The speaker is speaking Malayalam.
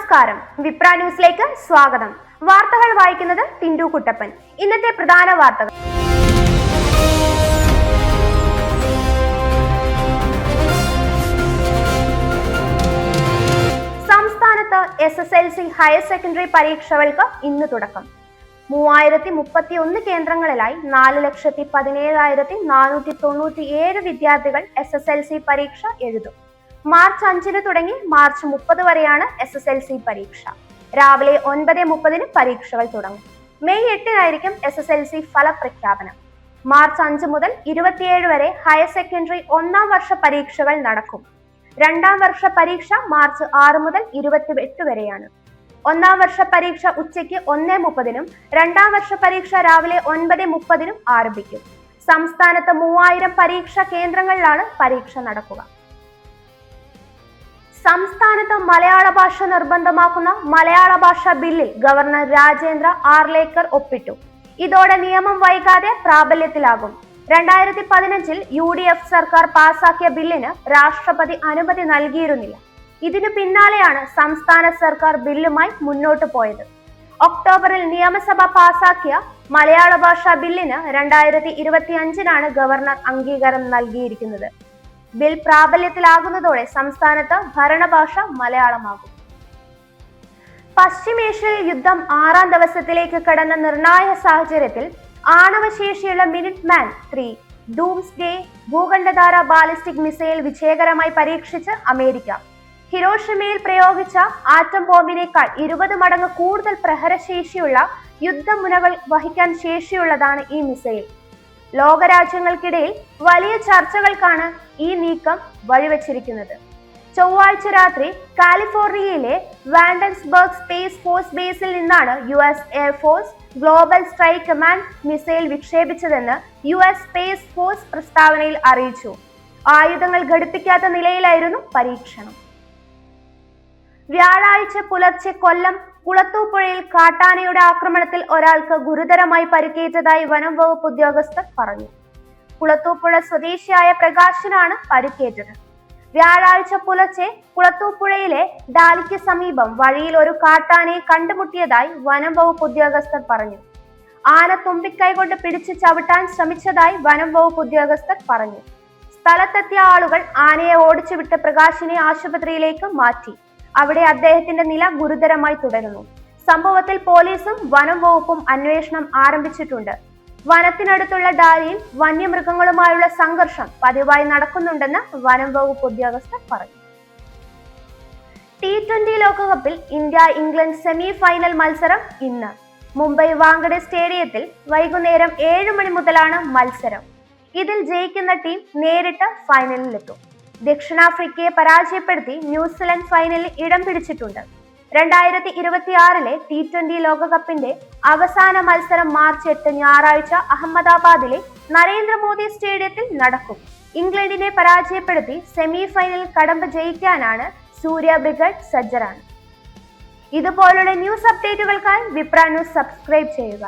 നമസ്കാരം, വിപ്ര ന്യൂസിലേക്ക് സ്വാഗതം. വാർത്തകൾ വായിക്കുന്നത് ടിൻഡു കുട്ടപ്പൻ. ഇന്നത്തെ പ്രധാന വാർത്തകൾ. സംസ്ഥാനത്ത് SSLC ഹയർ സെക്കൻഡറി പരീക്ഷകൾക്ക് ഇന്ന് തുടക്കം. 3031 കേന്ദ്രങ്ങളിലായി 4,17,497 വിദ്യാർത്ഥികൾ SSLC പരീക്ഷ എഴുതും. മാർച്ച് 5 തുടങ്ങി മാർച്ച് 30 വരെയാണ് SSLC പരീക്ഷ. രാവിലെ 9:30 പരീക്ഷകൾ തുടങ്ങും. മെയ് 8 SSLC ഫലപ്രഖ്യാപനം. മാർച്ച് 5 മുതൽ 27 വരെ ഹയർ സെക്കൻഡറി ഒന്നാം വർഷ പരീക്ഷകൾ നടക്കും. രണ്ടാം വർഷ പരീക്ഷ മാർച്ച് 6 മുതൽ 28 വരെയാണ്. ഒന്നാം വർഷ പരീക്ഷ ഉച്ചയ്ക്ക് 1:30 രണ്ടാം വർഷ പരീക്ഷ രാവിലെ 9:30 ആരംഭിക്കും. സംസ്ഥാനത്ത് 3000 പരീക്ഷാ കേന്ദ്രങ്ങളിലാണ് പരീക്ഷ നടക്കുക. സംസ്ഥാനത്ത് മലയാള ഭാഷ നിർബന്ധമാക്കുന്ന മലയാള ഭാഷാ ബില്ലിൽ ഗവർണർ രാജേന്ദ്ര ആർലേക്കർ ഒപ്പിട്ടു. ഇതോടെ നിയമം വൈകാതെ പ്രാബല്യത്തിലാകും. 2015 UDF സർക്കാർ പാസാക്കിയ ബില്ലിന് രാഷ്ട്രപതി അനുമതി നൽകിയിരുന്നില്ല. ഇതിനു പിന്നാലെയാണ് സംസ്ഥാന സർക്കാർ ബില്ലുമായി മുന്നോട്ട് പോയത്. ഒക്ടോബറിൽ നിയമസഭ പാസാക്കിയ മലയാള ഭാഷാ ബില്ലിന് 2025 ഗവർണർ അംഗീകാരം നൽകിയിരിക്കുന്നത്. ബിൽ പ്രാബല്യത്തിലാകുന്നതോടെ സംസ്ഥാനത്ത് ഭരണഭാഷ മലയാളമാകും. പശ്ചിമേഷ്യയിൽ യുദ്ധം 6ാം ദിവസത്തിലേക്ക് കടന്ന നിർണായക സാഹചര്യത്തിൽ ആണവശേഷിയുള്ള മിനിറ്റ്മാൻ 3 ഡൂംസ്ഡേ ഭൂഖണ്ഡധാര ബാലിസ്റ്റിക് മിസൈൽ വിജയകരമായി പരീക്ഷിച്ച് അമേരിക്ക. ഹിരോഷിമയിൽ പ്രയോഗിച്ച ആറ്റം ബോംബിനേക്കാൾ 20 മടങ്ങ് കൂടുതൽ പ്രഹരശേഷിയുള്ള യുദ്ധമുനകൾ വഹിക്കാൻ ശേഷിയുള്ളതാണ് ഈ മിസൈൽ. ലോകരാജ്യങ്ങൾക്കിടയിൽ വലിയ ചർച്ചകൾക്കാണ് ഈ നീക്കം വഴിവെച്ചിരിക്കുന്നത്. ചൊവ്വാഴ്ച രാത്രി കാലിഫോർണിയയിലെ വാൻഡൻസ്ബർഗ് സ്പേസ് ഫോഴ്സ് ബേസിൽ നിന്നാണ് US air force global strike command missile വിക്ഷേപിച്ചതെന്ന് US സ്പേസ് ഫോഴ്സ് പ്രസ്താവനയിൽ അറിയിച്ചു. ആയുധങ്ങൾ ഘടിപ്പിക്കാത്ത നിലയിലായിരുന്നു പരീക്ഷണം. വ്യാഴാഴ്ച പുലർച്ചെ കൊല്ലം കുളത്തൂപ്പുഴയിൽ കാട്ടാനയുടെ ആക്രമണത്തിൽ ഒരാൾക്ക് ഗുരുതരമായി പരിക്കേറ്റതായി വനം വകുപ്പ് ഉദ്യോഗസ്ഥർ പറഞ്ഞു. കുളത്തൂപ്പുഴ സ്വദേശിയായ പ്രകാശനാണ് പരിക്കേറ്റത്. വ്യാഴാഴ്ച പുലർച്ചെ കുളത്തൂപ്പുഴയിലെ ഡാലിക്ക് സമീപം വഴിയിൽ ഒരു കാട്ടാനയെ കണ്ടുമുട്ടിയതായി വനം വകുപ്പ് ഉദ്യോഗസ്ഥർ പറഞ്ഞു. ആന തുമ്പിക്കൈ കൊണ്ട് പിടിച്ച് ചവിട്ടാൻ ശ്രമിച്ചതായി വനം വകുപ്പ് ഉദ്യോഗസ്ഥർ പറഞ്ഞു. സ്ഥലത്തെത്തിയ ആളുകൾ ആനയെ ഓടിച്ചുവിട്ട് പ്രകാശിനെ ആശുപത്രിയിലേക്ക് മാറ്റി. അവിടെ അദ്ദേഹത്തിന്റെ നില ഗുരുതരമായി തുടരുന്നു. സംഭവത്തിൽ പോലീസും വനം വകുപ്പും അന്വേഷണം ആരംഭിച്ചിട്ടുണ്ട്. വനത്തിനടുത്തുള്ള ഡാലിയിൽ വന്യമൃഗങ്ങളുമായുള്ള സംഘർഷം പതിവായി നടക്കുന്നുണ്ടെന്ന് വനം വകുപ്പ് ഉദ്യോഗസ്ഥർ പറഞ്ഞു. T20 ലോകകപ്പിൽ ഇന്ത്യ ഇംഗ്ലണ്ട് സെമി ഫൈനൽ മത്സരം ഇന്ന്. മുംബൈ വാങ്കഡെ സ്റ്റേഡിയത്തിൽ വൈകുന്നേരം 7 മണി മുതലാണ് മത്സരം. ഇതിൽ ജയിക്കുന്ന ടീം നേരിട്ട് ഫൈനലിലെത്തും. ദക്ഷിണാഫ്രിക്കയെ പരാജയപ്പെടുത്തി ന്യൂസിലൻഡ് ഫൈനലിൽ ഇടം പിടിച്ചിട്ടുണ്ട്. 2026 T20 ലോകകപ്പിന്റെ അവസാന മത്സരം മാർച്ച് 8 ഞായറാഴ്ച അഹമ്മദാബാദിലെ നരേന്ദ്രമോദി സ്റ്റേഡിയത്തിൽ നടക്കും. ഇംഗ്ലണ്ടിനെ പരാജയപ്പെടുത്തി സെമി ഫൈനലിൽ കടമ്പ ജയിക്കാനാണ് സൂര്യ ബ്രിഗേഡ് സജ്ജരാണ്. ഇതുപോലുള്ള ന്യൂസ് അപ്ഡേറ്റുകൾക്കായി വിപ്ര ന്യൂസ് സബ്സ്ക്രൈബ് ചെയ്യുക.